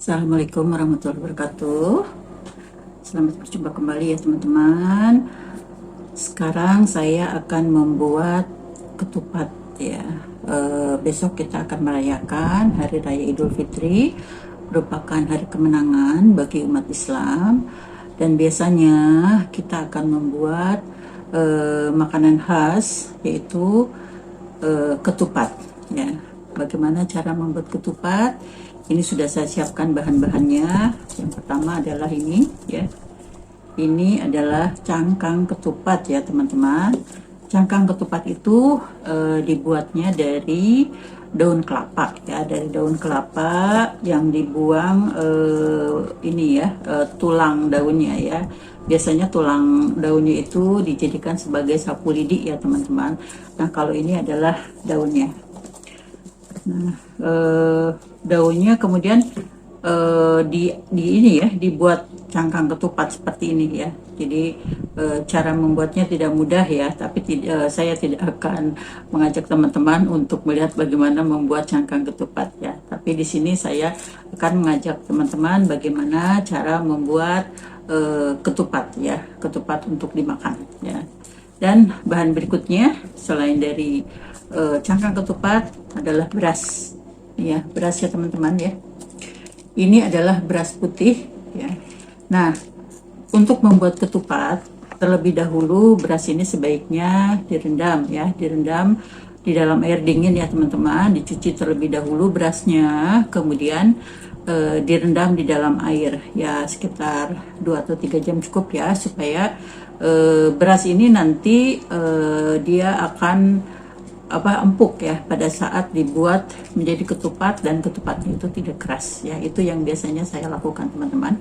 Assalamualaikum warahmatullahi wabarakatuh. Selamat berjumpa kembali ya teman-teman. Sekarang saya akan membuat ketupat ya. Besok kita akan merayakan Hari Raya Idul Fitri, merupakan hari kemenangan bagi umat Islam. Dan biasanya kita akan membuat makanan khas, yaitu ketupat ya. Bagaimana cara membuat ketupat? Ini sudah saya siapkan bahan-bahannya. Yang pertama adalah ini ya. Ini adalah cangkang ketupat ya teman-teman. Cangkang ketupat itu dibuatnya dari daun kelapa ya, dari daun kelapa yang dibuang ini ya, tulang daunnya ya. Biasanya tulang daunnya itu dijadikan sebagai sapu lidi ya teman-teman. Nah kalau ini adalah daunnya. Nah, daunnya kemudian di ini ya, dibuat cangkang ketupat seperti ini ya. Jadi cara membuatnya tidak mudah ya, tapi saya tidak akan mengajak teman-teman untuk melihat bagaimana membuat cangkang ketupat ya. Tapi di sini saya akan mengajak teman-teman bagaimana cara membuat ketupat ya, ketupat untuk dimakan ya. Dan bahan berikutnya selain dari cangkang ketupat adalah beras ya, beras ya teman-teman ya. Ini adalah beras putih ya. Nah, untuk membuat ketupat terlebih dahulu beras ini sebaiknya direndam ya, direndam di dalam air dingin ya teman-teman. Dicuci terlebih dahulu berasnya, kemudian direndam di dalam air ya sekitar 2 atau 3 jam cukup ya, supaya beras ini nanti dia akan empuk ya pada saat dibuat menjadi ketupat, dan ketupatnya itu tidak keras ya. Itu yang biasanya saya lakukan teman-teman.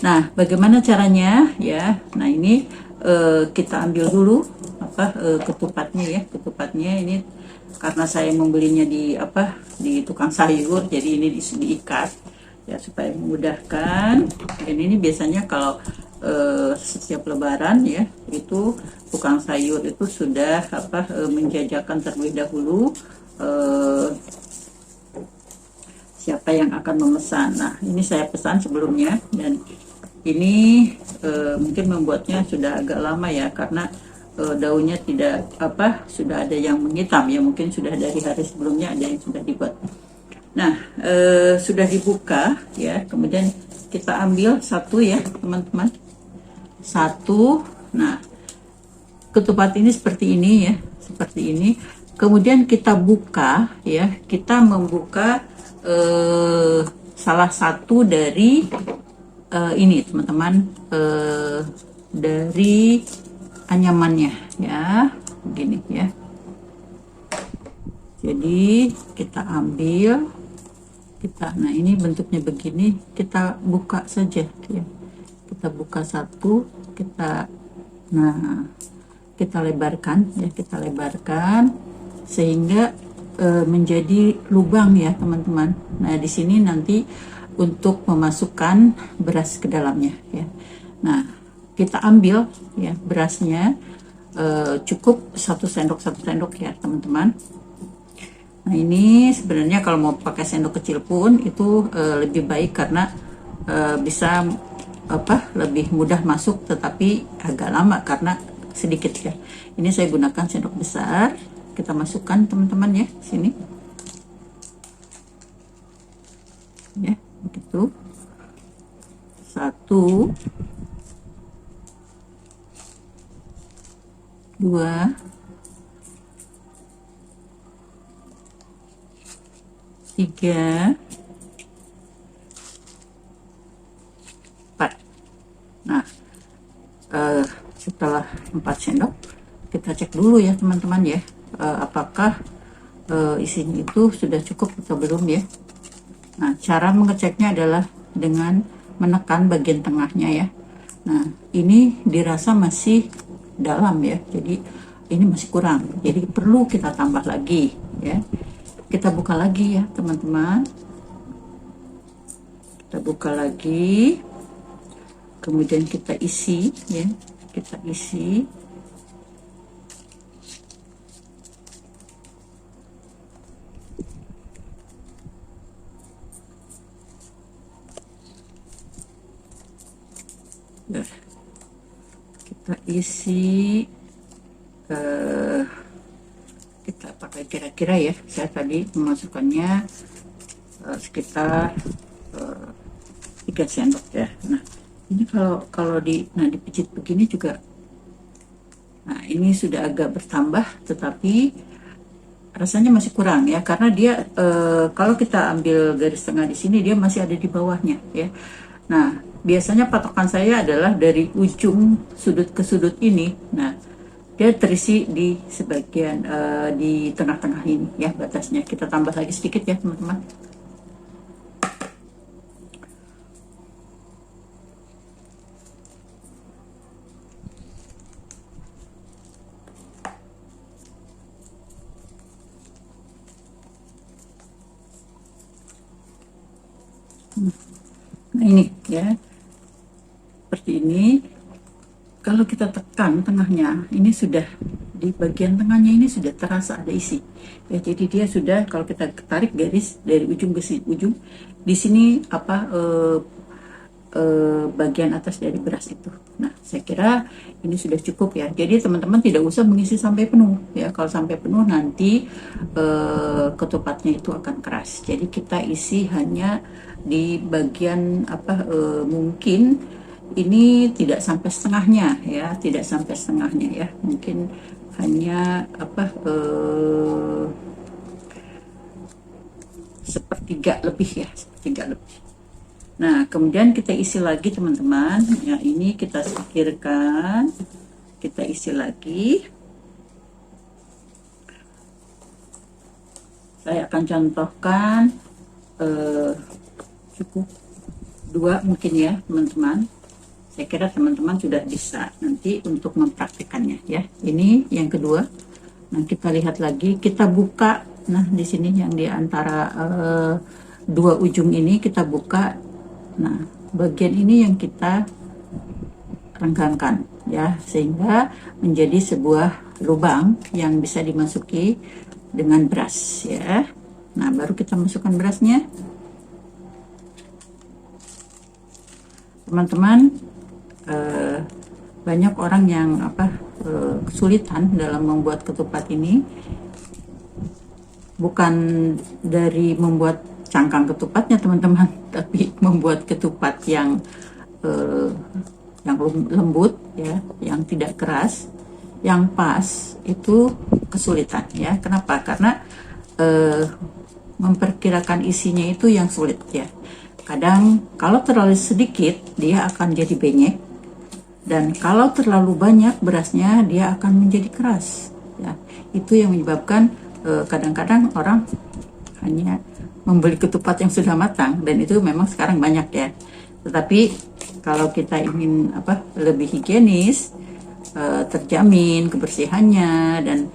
Nah, bagaimana caranya ya? Nah, ini kita ambil dulu ketupatnya ya. Ketupatnya ini karena saya membelinya di tukang sayur, jadi ini diikat ya supaya memudahkan. Dan ini biasanya kalau setiap lebaran ya, itu tukang sayur itu sudah menjajakan terlebih dahulu siapa yang akan memesan. Nah, ini saya pesan sebelumnya, dan ini mungkin membuatnya sudah agak lama ya, karena daunnya tidak sudah ada yang menghitam ya, mungkin sudah dari hari sebelumnya ada yang sudah dibuat. Nah, sudah dibuka ya, kemudian kita ambil satu ya teman-teman, satu. Nah, ketupat ini seperti ini ya, seperti ini. Kemudian kita buka ya, kita membuka salah satu dari ini teman-teman, dari anyamannya ya, begini ya. Jadi kita ambil, nah ini bentuknya begini, kita buka saja ya. Kita buka satu, kita lebarkan ya, kita lebarkan sehingga menjadi lubang ya teman-teman. Nah, di sini nanti untuk memasukkan beras ke dalamnya ya. Nah, kita ambil ya berasnya, cukup 1 sendok ya teman-teman. Nah, ini sebenarnya kalau mau pakai sendok kecil pun itu lebih baik, karena bisa lebih mudah masuk, tetapi agak lama karena sedikit ya. Ini saya gunakan sendok besar. Kita masukkan teman-teman ya sini ya, begitu. 1, 2, 3, 4. Nah, setelah 4 sendok kita cek dulu ya teman-teman ya, apakah isinya itu sudah cukup atau belum ya. Nah, cara mengeceknya adalah dengan menekan bagian tengahnya ya. Nah, ini dirasa masih dalam ya, jadi ini masih kurang, jadi perlu kita tambah lagi ya. Kita buka lagi ya teman-teman, kita buka lagi, kemudian kita isi ya, kita isi. Nah, kita isi, kita pakai kira-kira ya, saya tadi memasukkannya sekitar 3 sendok ya. Nah ini kalau dipijit begini juga, nah ini sudah agak bertambah, tetapi rasanya masih kurang ya, karena dia kalau kita ambil garis tengah di sini dia masih ada di bawahnya ya. Nah biasanya patokan saya adalah dari ujung sudut ke sudut ini. Nah dia terisi di sebagian di tengah-tengah ini ya batasnya. Kita tambah lagi sedikit ya teman-teman. Nah ini ya, seperti ini. Kalau kita tekan tengahnya, ini sudah di bagian tengahnya ini sudah terasa ada isi ya. Jadi dia sudah, kalau kita tarik garis dari ujung ke ujung, di sini apa bagian atas dari beras itu. Nah saya kira ini sudah cukup ya. Jadi teman-teman tidak usah mengisi sampai penuh ya. Kalau sampai penuh nanti ketupatnya itu akan keras. Jadi kita isi hanya di bagian apa mungkin ini tidak sampai setengahnya ya, tidak sampai setengahnya ya, mungkin hanya apa sepertiga lebih ya, sepertiga lebih. Nah kemudian kita isi lagi teman-teman ya, ini kita singkirkan, kita isi lagi. Saya akan contohkan cukup 2 mungkin ya teman-teman. Saya kira teman-teman sudah bisa nanti untuk mempraktikannya ya. Ini yang kedua. Nah kita lihat lagi, kita buka. Nah di sini yang di antara 2 ujung ini kita buka. Nah bagian ini yang kita renggangkan ya, sehingga menjadi sebuah lubang yang bisa dimasuki dengan beras ya. Nah baru kita masukkan berasnya. Teman-teman, banyak orang yang kesulitan dalam membuat ketupat ini, bukan dari membuat cangkang ketupatnya teman-teman, tapi membuat ketupat yang lembut ya, yang tidak keras, yang pas, itu kesulitan ya. Kenapa? Karena memperkirakan isinya itu yang sulit ya. Kadang kalau terlalu sedikit dia akan jadi benyek, dan kalau terlalu banyak berasnya dia akan menjadi keras ya. Itu yang menyebabkan kadang-kadang orang hanya membeli ketupat yang sudah matang, dan itu memang sekarang banyak ya. Tetapi kalau kita ingin lebih higienis, terjamin kebersihannya dan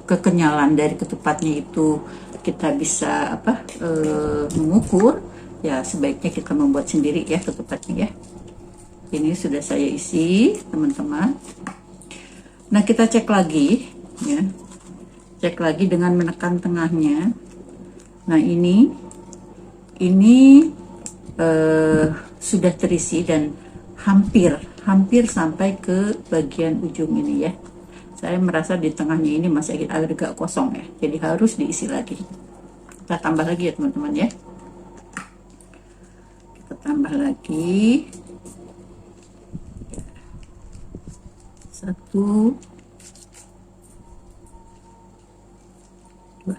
kekenyalan dari ketupatnya itu kita bisa mengukur ya, sebaiknya kita membuat sendiri ya ketupatnya ya. Ini sudah saya isi teman-teman. Nah kita cek lagi ya, cek lagi dengan menekan tengahnya. Nah ini sudah terisi dan hampir sampai ke bagian ujung ini ya. Saya merasa di tengahnya ini masih agak kosong ya, jadi harus diisi lagi. Kita tambah lagi ya teman-teman ya. Kita tambah lagi 1, 2.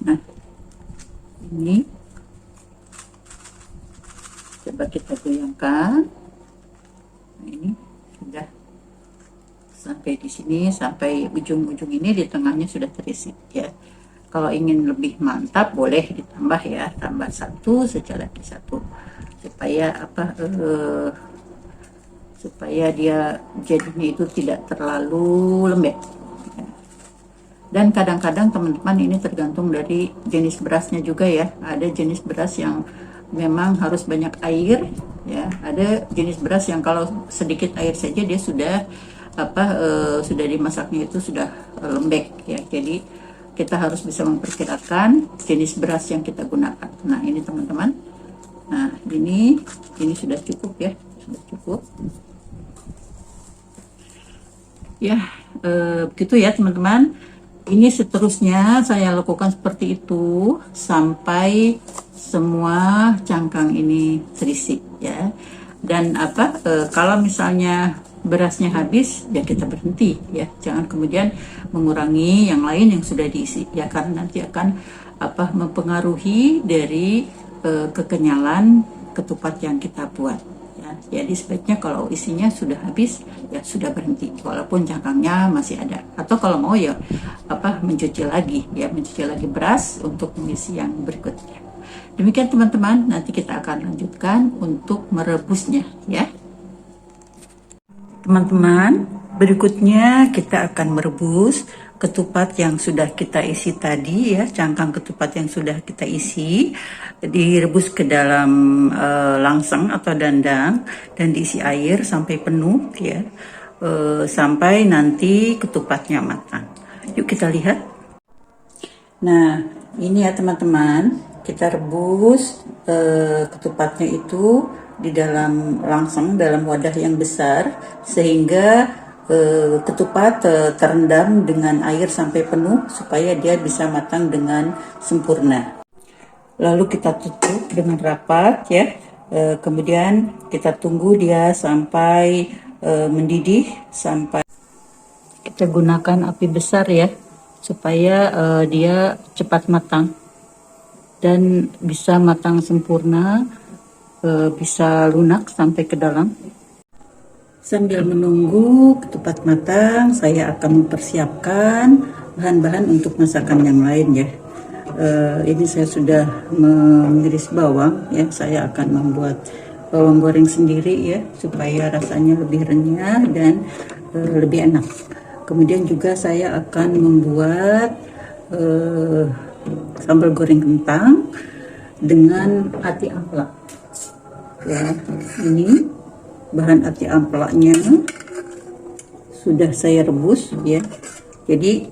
Nah ini coba kita goyangkan. Nah ini sudah sampai di sini, sampai ujung-ujung ini, di tengahnya sudah terisi ya. Kalau ingin lebih mantap boleh ditambah ya, tambah 1 saja lagi, 1, supaya supaya dia jadinya itu tidak terlalu lembek ya. Dan kadang-kadang teman-teman ini tergantung dari jenis berasnya juga ya. Ada jenis beras yang memang harus banyak air ya, ada jenis beras yang kalau sedikit air saja dia sudah sudah dimasaknya itu sudah lembek ya. Jadi kita harus bisa memperkirakan jenis beras yang kita gunakan. Nah ini teman-teman, nah ini sudah cukup ya, sudah cukup ya. Begitu ya teman-teman. Ini seterusnya saya lakukan seperti itu sampai semua cangkang ini terisi ya. Dan kalau misalnya berasnya habis ya kita berhenti ya, jangan kemudian mengurangi yang lain yang sudah diisi ya, karena nanti akan mempengaruhi dari kekenyalan ketupat yang kita buat. Jadi sebaiknya kalau isinya sudah habis ya sudah berhenti, walaupun cangkangnya masih ada. Atau kalau mau ya mencuci lagi beras untuk mengisi yang berikutnya. Demikian teman-teman, nanti kita akan lanjutkan untuk merebusnya ya. Teman-teman, berikutnya kita akan merebus ketupat yang sudah kita isi tadi ya, cangkang ketupat yang sudah kita isi direbus ke dalam langseng atau dandang dan diisi air sampai penuh ya, sampai nanti ketupatnya matang. Yuk kita lihat. Nah ini ya teman-teman, kita rebus ketupatnya itu di dalam langseng, dalam wadah yang besar, sehingga ketupat terendam dengan air sampai penuh supaya dia bisa matang dengan sempurna. Lalu kita tutup dengan rapat ya. Kemudian kita tunggu dia sampai mendidih, sampai kita gunakan api besar ya, supaya dia cepat matang dan bisa matang sempurna, bisa lunak sampai ke dalam. Sambil menunggu ketupat matang, saya akan mempersiapkan bahan-bahan untuk masakan yang lain ya. Ini saya sudah mengiris bawang ya. Saya akan membuat bawang goreng sendiri ya, supaya rasanya lebih renyah dan lebih enak. Kemudian juga saya akan membuat sambal goreng kentang dengan ati ampela. Ya, ini bahan ati ampelanya sudah saya rebus ya. Jadi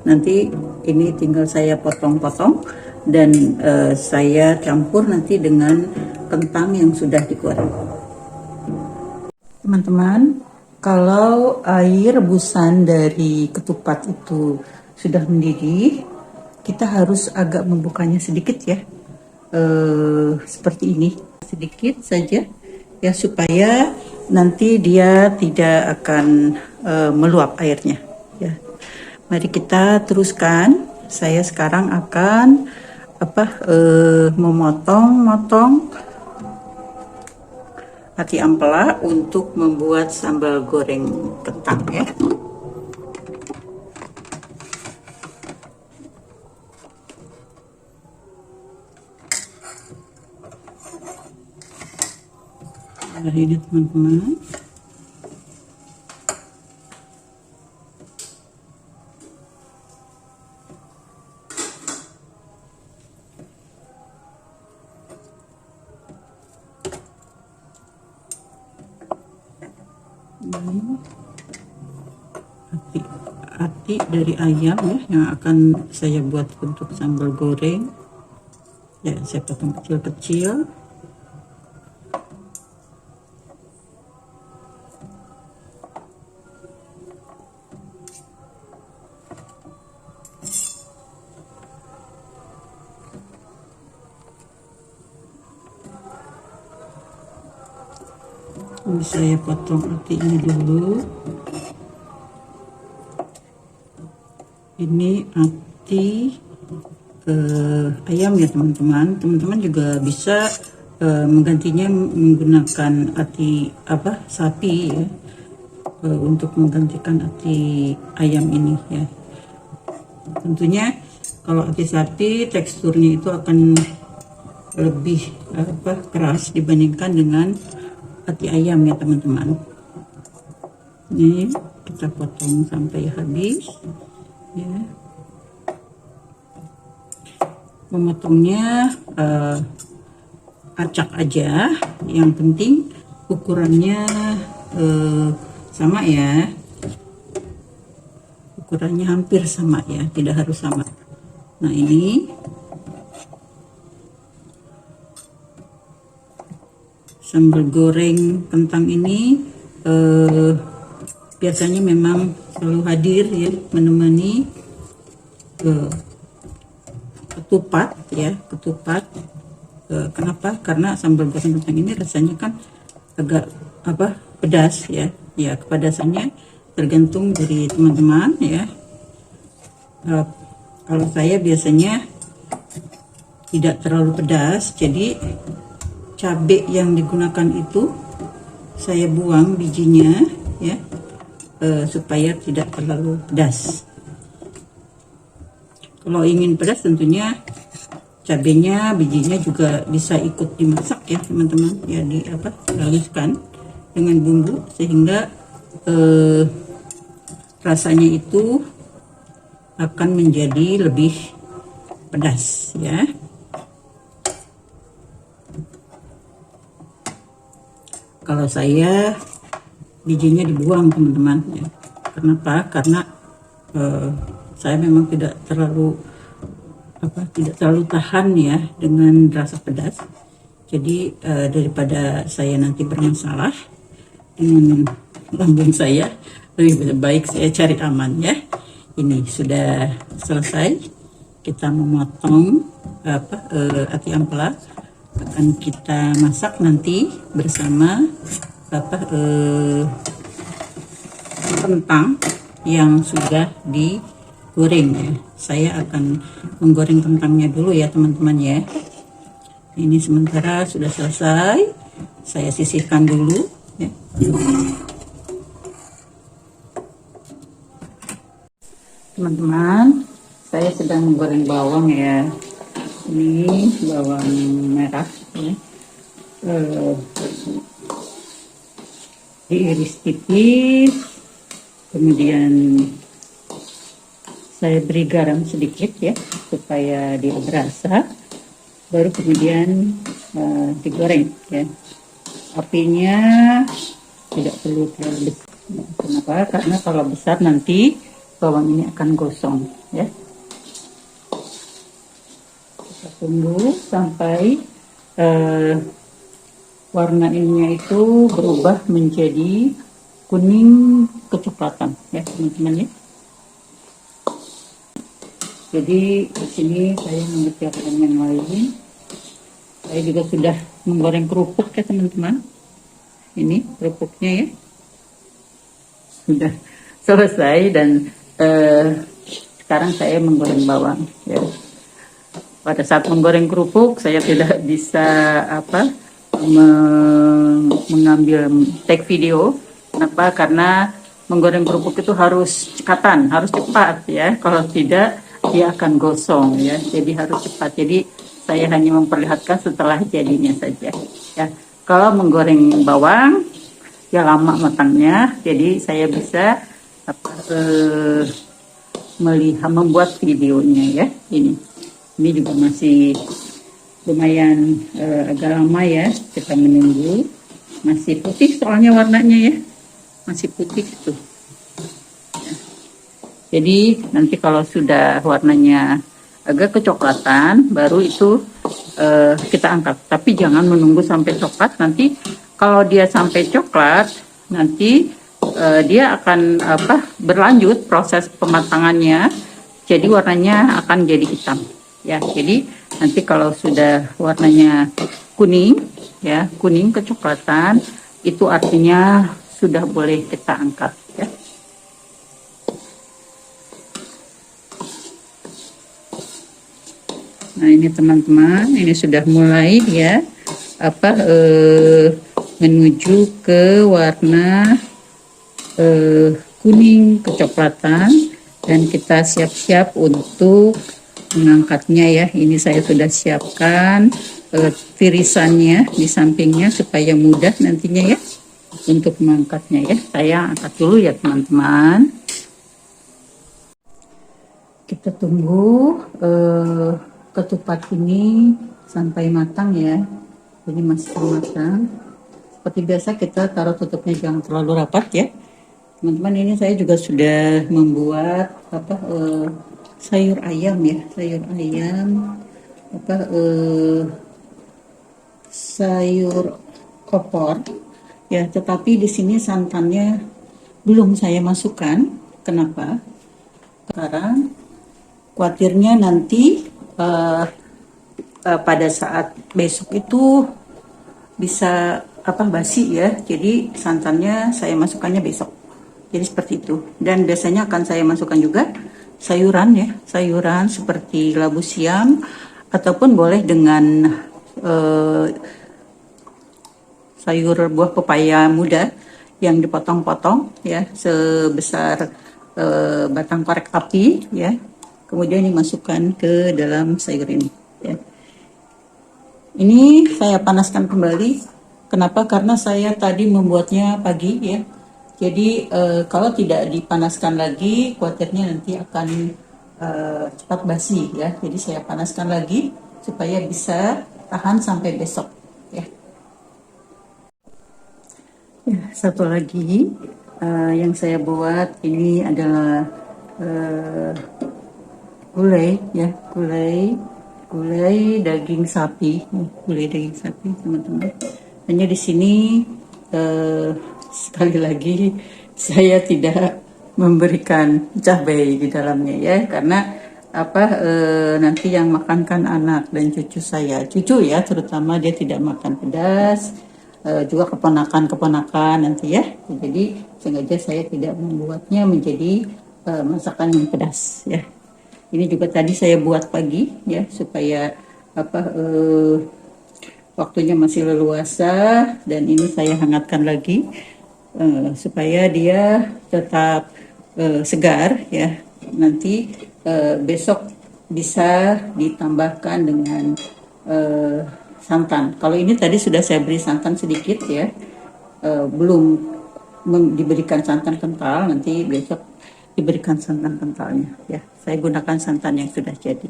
nanti ini tinggal saya potong-potong dan saya campur nanti dengan kentang yang sudah digoreng. Teman-teman, kalau air rebusan dari ketupat itu sudah mendidih, kita harus agak membukanya sedikit ya, seperti ini, sedikit saja ya, supaya nanti dia tidak akan meluap airnya ya. Mari kita teruskan. Saya sekarang akan memotong-motong ati ampela untuk membuat sambal goreng kentang ya. Nah ini teman-teman, hati dari ayam ya, yang akan saya buat untuk sambal goreng ya. Saya potong kecil-kecil. Ini saya potong hati ini dulu. Ini hati ayam ya teman-teman. Teman-teman juga bisa menggantinya menggunakan hati sapi ya, untuk menggantikan hati ayam ini ya. Tentunya kalau hati sapi teksturnya itu akan lebih keras dibandingkan dengan hati ayam ya teman-teman. Ini kita potong sampai habis ya. Memotongnya acak aja, yang penting ukurannya sama ya, ukurannya hampir sama ya, tidak harus sama. Nah ini sambal goreng kentang ini biasanya memang selalu hadir ya, menemani ketupat ya, ketupat. Kenapa? Karena sambal goreng kentang ini rasanya kan agak pedas ya. Ya, kepedasannya tergantung dari teman-teman ya. Kalau saya biasanya tidak terlalu pedas, jadi cabai yang digunakan itu saya buang bijinya ya, supaya tidak terlalu pedas. Kalau ingin pedas tentunya cabenya, bijinya juga bisa ikut dimasak ya teman-teman ya, dihaluskan dengan bumbu sehingga rasanya itu akan menjadi lebih pedas ya. Kalau saya bijinya dibuang teman-teman ya. Kenapa? Karena saya memang tidak terlalu tahan ya dengan rasa pedas. Jadi daripada saya nanti bermasalah dengan lambung saya, lebih baik saya cari aman ya. Ini sudah selesai. Kita memotong ati ampela, akan kita masak nanti bersama kentang yang sudah digoreng ya. Saya akan menggoreng kentangnya dulu ya teman-teman ya. Ini sementara sudah selesai, saya sisihkan dulu ya. Teman-teman, saya sedang menggoreng bawang ya. Ini bawang merah ya. Diiris tipis, kemudian saya beri garam sedikit ya supaya dia berasa, baru kemudian digoreng ya. Apinya tidak perlu terlalu besar. Kenapa? Karena kalau besar nanti bawang ini akan gosong ya. Kita tunggu sampai warna ininya itu berubah menjadi kuning kecoklatan ya teman-teman ya. Jadi di sini saya mengerjakan yang lain. Saya juga sudah menggoreng kerupuk ya teman-teman. Ini kerupuknya ya sudah selesai, dan sekarang saya menggoreng bawang ya. Pada saat menggoreng kerupuk saya tidak bisa mengambil take video. Kenapa? Karena menggoreng kerupuk itu harus cekatan, harus cepat ya. Kalau tidak dia akan gosong ya, jadi harus cepat. Jadi saya hanya memperlihatkan setelah jadinya saja ya. Kalau menggoreng bawang ya lama matangnya, jadi saya bisa melihat membuat videonya ya. Ini juga masih lumayan agak lama ya, kita menunggu. Masih putih soalnya warnanya ya, masih putih itu. Jadi nanti kalau sudah warnanya agak kecoklatan, baru itu kita angkat. Tapi jangan menunggu sampai coklat. Nanti kalau dia sampai coklat, nanti dia akan berlanjut proses pematangannya. Jadi warnanya akan jadi hitam. Ya, jadi nanti kalau sudah warnanya kuning, ya kuning kecoklatan, itu artinya sudah boleh kita angkat. Ya. Nah ini teman-teman, ini sudah mulai ya menuju ke warna kuning kecoklatan, dan kita siap-siap untuk mengangkatnya ya. Ini saya sudah siapkan tirisannya di sampingnya supaya mudah nantinya ya untuk mengangkatnya ya. Saya angkat dulu ya teman-teman. Kita tunggu ketupat ini sampai matang ya. Ini masih matang. Seperti biasa kita taruh tutupnya jangan terlalu rapat ya. Teman-teman, ini saya juga sudah membuat sayur ayam ya, sayur ayam apa sayur opor ya, tetapi di sini santannya belum saya masukkan. Kenapa? Sekarang khawatirnya nanti pada saat besok itu bisa basi ya. Jadi santannya saya masukkannya besok. Jadi seperti itu. Dan biasanya akan saya masukkan juga sayuran ya, sayuran seperti labu siam ataupun boleh dengan eh, sayur buah pepaya muda yang dipotong-potong ya sebesar batang korek api ya. Kemudian dimasukkan ke dalam sayur ini ya. Ini saya panaskan kembali. Kenapa? Karena saya tadi membuatnya pagi ya. Jadi kalau tidak dipanaskan lagi, khawatirnya nanti akan cepat basi ya. Jadi saya panaskan lagi supaya bisa tahan sampai besok ya. Ya, satu lagi yang saya buat ini adalah gulai ya, gulai daging sapi, gulai daging sapi teman-teman. Hanya di sini sekali lagi saya tidak memberikan cabai di dalamnya ya, karena nanti yang makan kan anak dan cucu saya, cucu ya terutama, dia tidak makan pedas, juga keponakan-keponakan nanti ya. Jadi sengaja saya tidak membuatnya menjadi masakan yang pedas ya. Ini juga tadi saya buat pagi ya supaya waktunya masih leluasa, dan ini saya hangatkan lagi supaya dia tetap segar ya. Nanti besok bisa ditambahkan dengan santan. Kalau ini tadi sudah saya beri santan sedikit ya, belum diberikan santan kental, nanti besok diberikan santan kentalnya ya. Saya gunakan santan yang sudah jadi.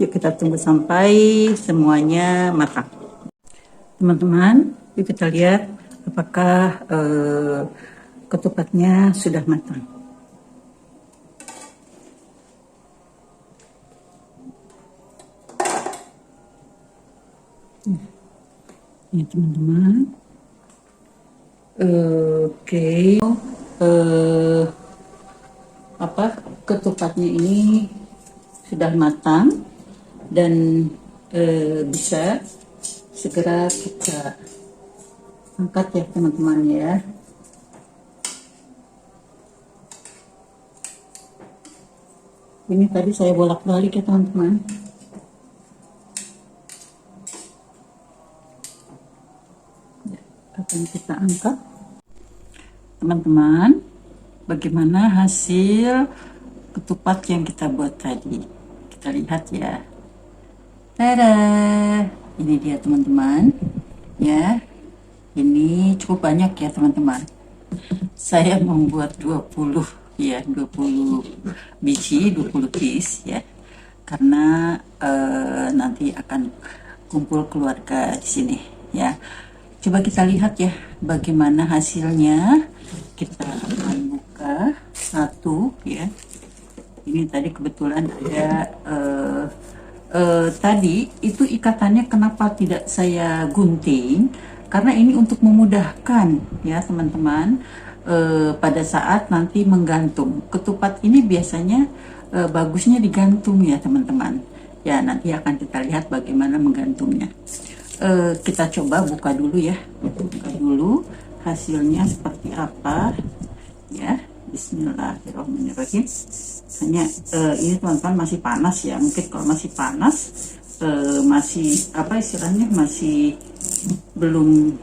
Yuk kita tunggu sampai semuanya matang. Teman-teman, yuk kita lihat apakah ketupatnya sudah matang. Ini teman-teman. Oke. Ketupatnya ini sudah matang dan bisa segera kita angkat ya teman-teman ya. Ini tadi saya bolak-balik ya teman-teman. Akan kita angkat. Teman-teman, bagaimana hasil ketupat yang kita buat tadi? Kita lihat ya. Tada! Ini dia teman-teman. Ya. Ini cukup banyak ya teman-teman. Saya membuat 20 ya, 20 biji, 20 piece ya. Karena nanti akan kumpul keluarga di sini ya. Coba kita lihat ya bagaimana hasilnya. Kita akan buka satu ya. Ini tadi kebetulan ada tadi itu ikatannya kenapa tidak saya gunting, karena ini untuk memudahkan ya teman-teman pada saat nanti menggantung. Ketupat ini biasanya bagusnya digantung ya teman-teman ya. Nanti akan kita lihat bagaimana menggantungnya. Kita coba buka dulu ya, buka dulu hasilnya seperti apa ya. Bismillahirrahmanirrahim. Hanya ini teman-teman masih panas ya, mungkin kalau masih panas masih istilahnya masih belum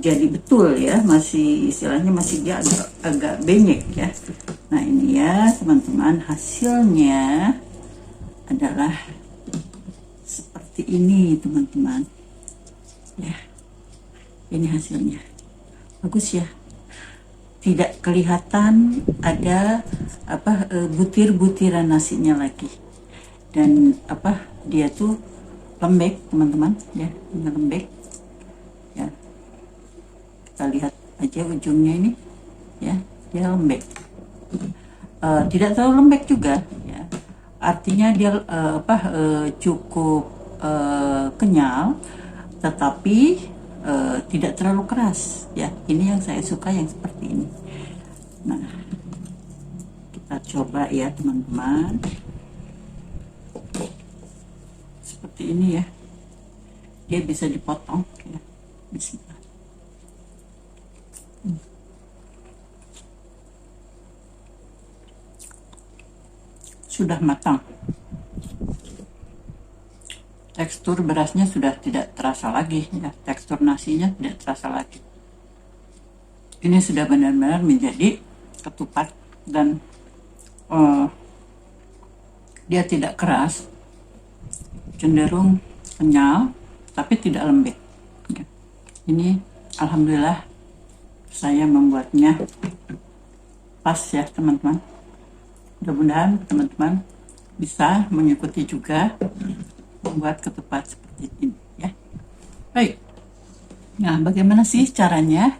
jadi betul ya, masih istilahnya masih dia agak benyek ya. Nah ini ya teman-teman, hasilnya adalah seperti ini teman-teman ya. Ini hasilnya bagus ya, tidak kelihatan ada butir-butiran nasinya lagi, dan dia tuh lembek teman-teman ya, ini lembek ya. Kita lihat aja ujungnya ini ya, dia lembek. Tidak terlalu lembek juga, ya. Artinya dia cukup kenyal, tetapi tidak terlalu keras, ya. Ini yang saya suka yang seperti ini. Nah, kita coba ya teman-teman, seperti ini ya. Dia bisa dipotong, ya. Bismillah. Sudah matang. Tekstur berasnya sudah tidak terasa lagi, ya. Tekstur nasinya tidak terasa lagi. Ini sudah benar-benar menjadi ketupat dan dia tidak keras, cenderung kenyal, tapi tidak lembek. Ya. Ini alhamdulillah saya membuatnya pas ya teman-teman. Mudah-mudahan teman-teman bisa mengikuti juga membuat ketupat seperti ini ya. Baik. Nah, bagaimana sih caranya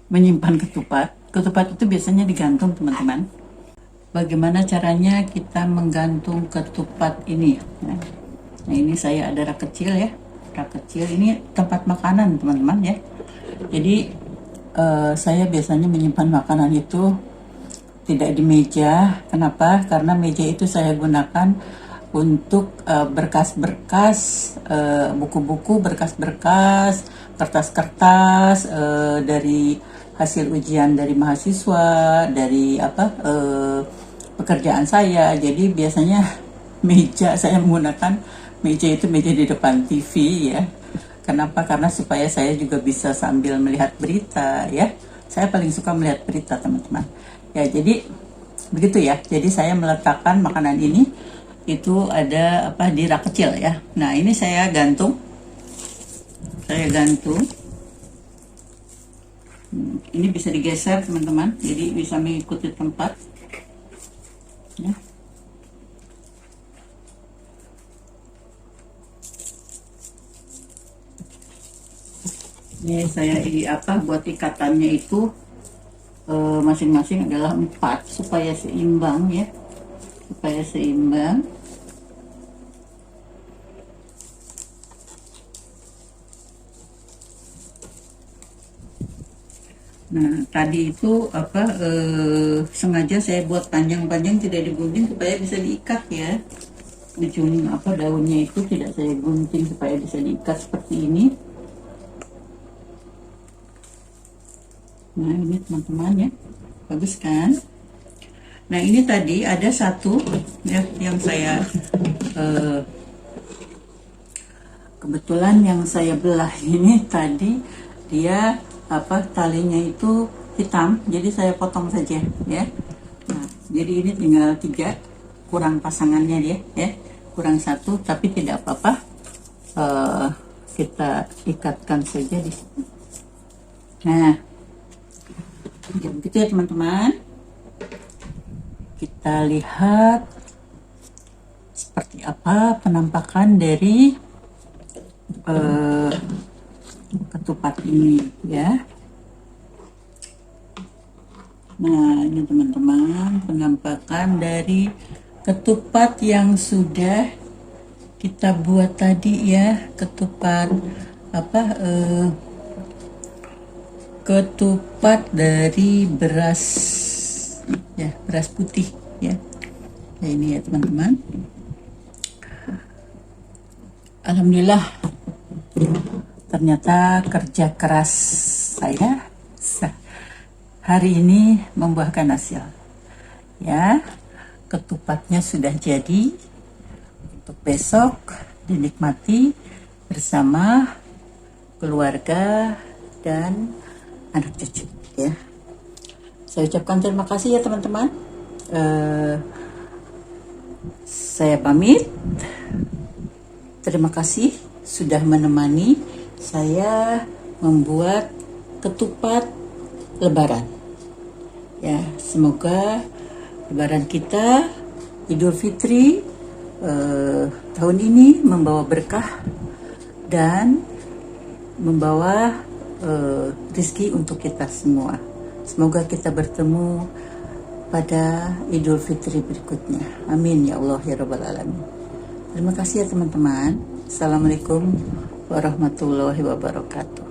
menyimpan ketupat? Ketupat itu biasanya digantung teman-teman. Bagaimana caranya kita menggantung ketupat ini? Nah, ini saya ada rak kecil ya. Rak kecil ini tempat makanan teman-teman ya. Jadi saya biasanya menyimpan makanan itu tidak di meja. Kenapa? Karena meja itu saya gunakan untuk berkas-berkas, buku-buku, berkas-berkas, kertas-kertas dari hasil ujian dari mahasiswa, dari pekerjaan saya. Jadi biasanya meja saya menggunakan meja itu meja di depan TV ya. Kenapa? Karena supaya saya juga bisa sambil melihat berita ya. Saya paling suka melihat berita teman-teman. Ya, jadi begitu ya. Jadi saya meletakkan makanan ini itu ada di rak kecil ya. Nah, ini saya gantung. Ini bisa digeser teman-teman. Jadi bisa mengikuti tempat. Ya. Ini saya buat ikatannya itu masing-masing adalah 4 supaya seimbang ya, Nah, tadi itu sengaja saya buat panjang-panjang, tidak digunting supaya bisa diikat ya. Ujung daunnya itu tidak saya gunting supaya bisa diikat seperti ini. Nah, ini teman-teman ya, bagus kan? Nah, ini tadi ada satu ya yang saya kebetulan yang saya belah ini tadi dia talinya itu hitam, jadi saya potong saja ya. Nah, jadi ini tinggal 3, kurang pasangannya dia ya, kurang 1, tapi tidak apa-apa, kita ikatkan saja di sini. Nah, ya begitu ya teman-teman. Kita lihat seperti apa penampakan dari ketupat ini ya. Nah, ini teman-teman penampakan dari ketupat yang sudah kita buat tadi ya. Ketupat ketupat dari beras ya, beras putih ya. Nah, ini ya teman-teman. Alhamdulillah, ternyata kerja keras saya hari ini membuahkan hasil ya. Ketupatnya sudah jadi untuk besok dinikmati bersama keluarga dan anak cucu ya. Saya ucapkan terima kasih ya teman-teman. Saya pamit. Terima kasih sudah menemani saya membuat ketupat Lebaran. Ya, semoga Lebaran kita Idul Fitri tahun ini membawa berkah dan membawa rizki untuk kita semua. Semoga kita bertemu pada Idul Fitri berikutnya. Amin ya Allah ya Rabbal Alamin. Terima kasih ya teman-teman. Assalamualaikum warahmatullahi wabarakatuh.